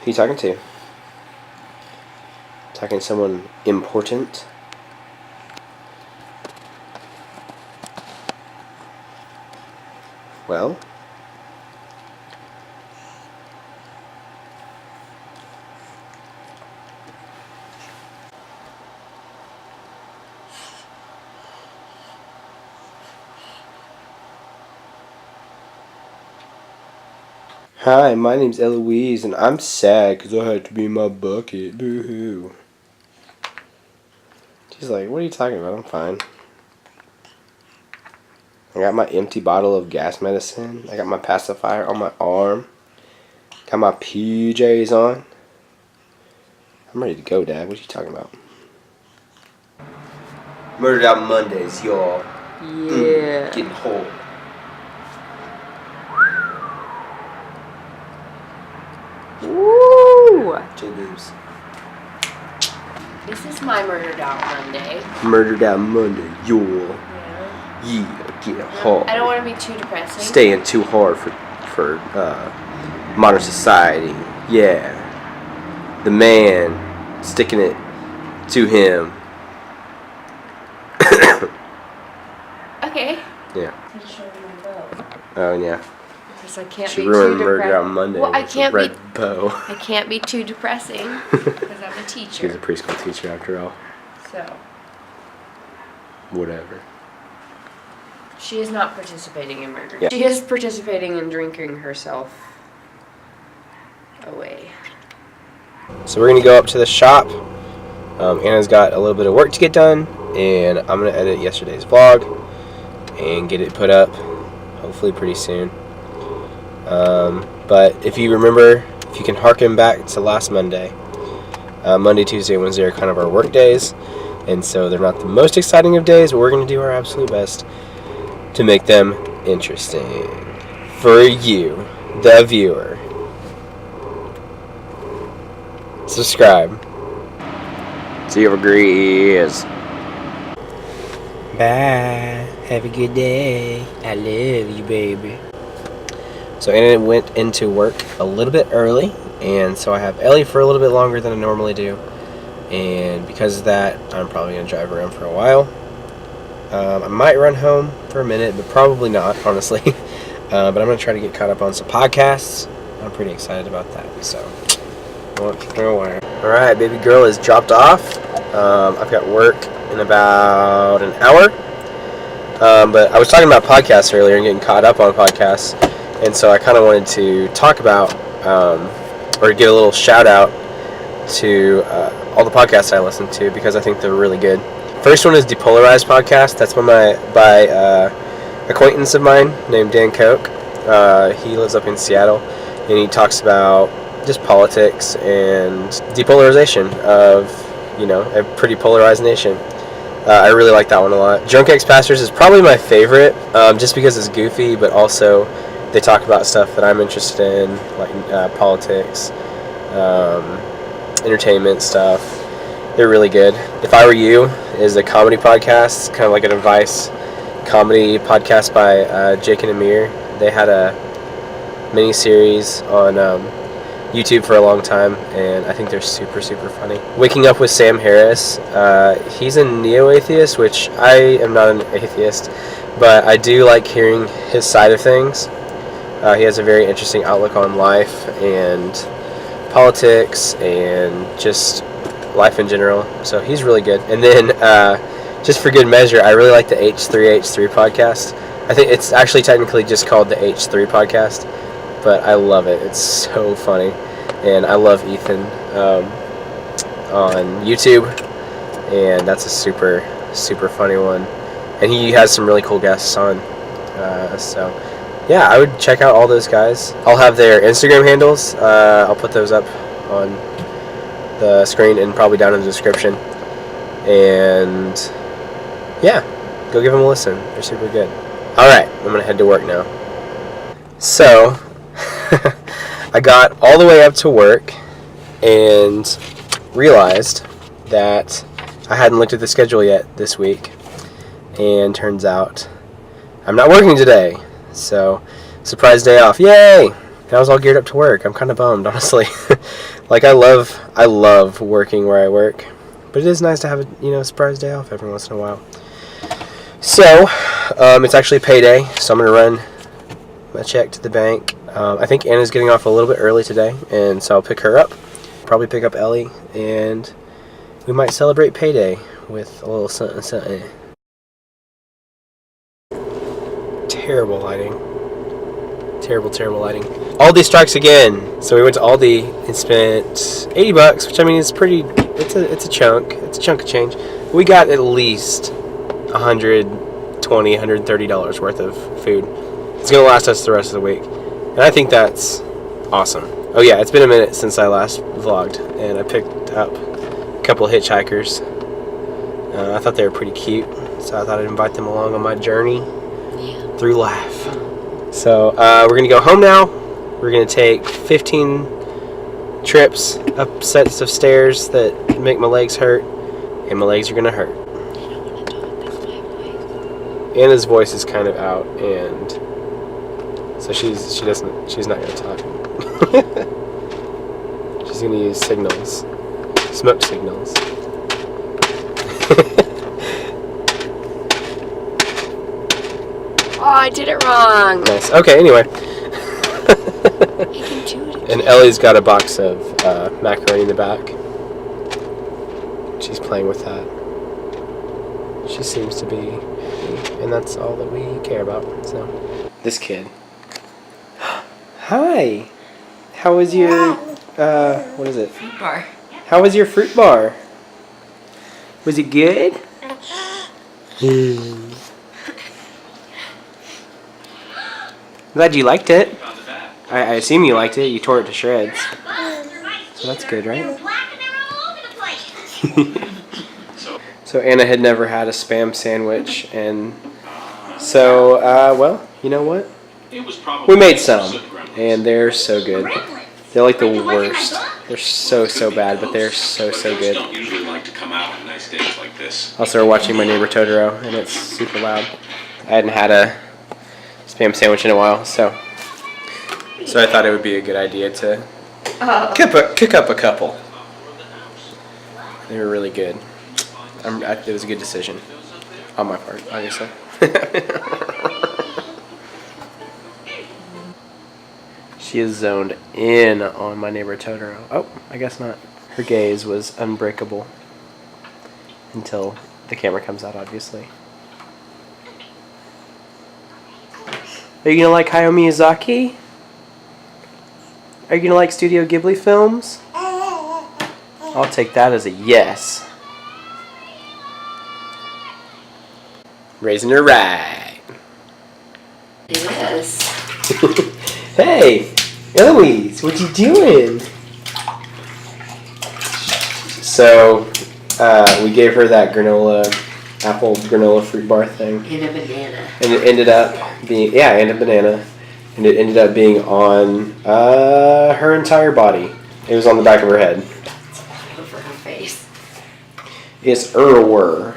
Who you talking to? Talking to someone important? Well? Hi, my name's Eloise, and I'm sad because I had to be in my bucket. Boo-hoo. She's like, what are you talking about? I'm fine. I got my empty bottle of gas medicine. I got my pacifier on my arm. Got my PJs on. I'm ready to go, Dad. What are you talking about? Murdered Out Mondays, y'all. Yeah. Getting whole. Woo! J-Boobs. This is my Murdered Out Monday. Murdered Out Monday, y'all. Yeah. Yeah, getting hard. I don't want to be too depressing. Staying too hard for modern society. Yeah. The man sticking it to him. Okay. Yeah. I'm showing my bow. Oh yeah. Because I can't She be too ruined Murder Out depressing. Monday. Well, I with a can't red be. bow. I can't be too depressing because I'm a teacher. She's a preschool teacher after all. So. Whatever. She is not participating in murder. Yeah. She is participating in drinking herself away. So we're gonna go up to the shop. Anna's got a little bit of work to get done, and I'm gonna edit yesterday's vlog and get it put up hopefully pretty soon. But if you remember, if you can harken back to last Monday, Monday, Tuesday, Wednesday are kind of our work days, and so they're not the most exciting of days, but we're gonna do our absolute best to make them interesting for you, the viewer. Subscribe. See you over Grease. Bye. Have a good day. I love you, baby. So Anna went into work a little bit early, and so I have Ellie for a little bit longer than I normally do. And because of that, I'm probably going to drive around for a while. I might run home for a minute, but probably not, honestly. But I'm going to try to get caught up on some podcasts. I'm pretty excited about that, so won't go away. Alright, baby girl is dropped off. I've got work in about an hour. But I was talking about podcasts earlier and getting caught up on podcasts. And so I kind of wanted to talk about, or give a little shout out to all the podcasts I listen to because I think they're really good. First one is Depolarized Podcast. That's by acquaintance of mine named Dan Koch. He lives up in Seattle, and he talks about just politics and depolarization of, a pretty polarized nation. I really like that one a lot. Drunk Ex-Pastors is probably my favorite, just because it's goofy, but also they talk about stuff that I'm interested in, like politics, entertainment stuff. They're really good. If I Were You is a comedy podcast, kind of like an advice comedy podcast by Jake and Amir. They had a mini-series on YouTube for a long time, and I think they're super, super funny. Waking Up with Sam Harris. He's a neo-atheist, which I am not an atheist, but I do like hearing his side of things. He has a very interesting outlook on life and politics and just life in general, so he's really good. And then just for good measure, I really like the H3H3 podcast. I think it's actually technically just called the H3 podcast, but I love it. It's so funny, and I love Ethan on YouTube, and that's a super, super funny one. And he has some really cool guests on, so yeah, I would check out all those guys. I'll have their Instagram handles. I'll put those up on the screen and probably down in the description. And yeah, go give them a listen. They're super good. Alright, I'm going to head to work now. So, I got all the way up to work and realized that I hadn't looked at the schedule yet this week. And turns out I'm not working today. So, surprise day off. Yay! And I was all geared up to work. I'm kind of bummed, honestly. Like, I love working where I work. But it is nice to have a, surprise day off every once in a while. So, it's actually payday, so I'm going to run my check to the bank. I think Anna's getting off a little bit early today, and so I'll pick her up. Probably pick up Ellie, and we might celebrate payday with a little something, something. Terrible lighting. Terrible lighting. Aldi strikes again. So we went to Aldi and spent $80, which I mean is pretty. It's a chunk. It's a chunk of change. We got at least $120, $130 worth of food. It's gonna last us the rest of the week, and I think that's awesome. Oh yeah, it's been a minute since I last vlogged, and I picked up a couple of hitchhikers. I thought they were pretty cute, so I thought I'd invite them along on my journey through life. So we're gonna go home now. We're gonna take 15 trips up sets of stairs that make my legs hurt, and my legs are gonna hurt. Anna's voice is kind of out, and so she's not gonna talk. She's gonna use signals, smoke signals. Oh, I did it wrong. Nice. Okay, anyway. You can do it again. And Ellie's got a box of macaroni in the back. She's playing with that. She seems to be, and that's all that we care about. So, this kid. Hi. How was your what is it? Fruit bar. How was your fruit bar? Was it good? Glad you liked it. I assume you liked it. You tore it to shreds. So that's good, right? So Anna had never had a Spam sandwich, and so, well, you know what? We made some, and they're so good. They're like the worst. They're so bad, but they're so good. Also, we're watching My Neighbor Totoro, and it's super loud. I hadn't had a Spam sandwich in a while, so I thought it would be a good idea to cook up a couple. They were really good. It was a good decision on my part, obviously. She is zoned in on My Neighbor Totoro. Oh, I guess not. Her gaze was unbreakable until the camera comes out, obviously. Are you gonna like Hayao Miyazaki? Are you gonna like Studio Ghibli films? I'll take that as a yes. Raising her right. Yes. Hey, Eloise, what you doing? So, we gave her that apple granola fruit bar thing. And a banana. And it ended up being, and a banana. And it ended up being on her entire body. It was on the back of her head. Over her face. It's Erwar.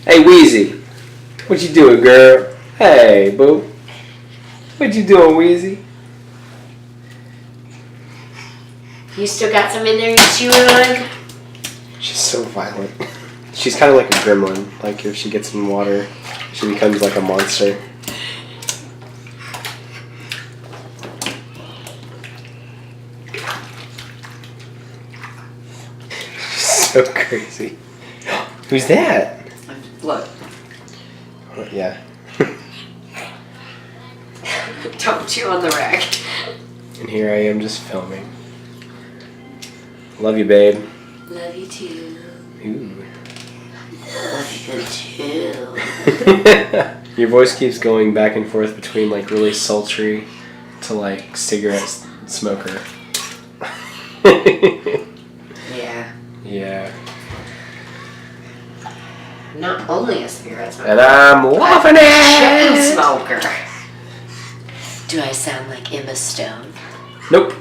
Hey, Wheezy. What you doing, girl? Hey, boo. What you doing, Wheezy? You still got some in there you chewing on? She's so violent. She's kind of like a gremlin. Like, if she gets in water, she becomes like a monster. So crazy. Who's that? Look. Yeah. Don't chew on the rack. And here I am just filming. Love you, babe. Love you too. Ooh. Love you too. Your voice keeps going back and forth between like really sultry to like cigarette smoker. Yeah. Yeah. Not only a cigarette smoker. And I'm loving Chain it! smoker. Do I sound like Emma Stone? Nope.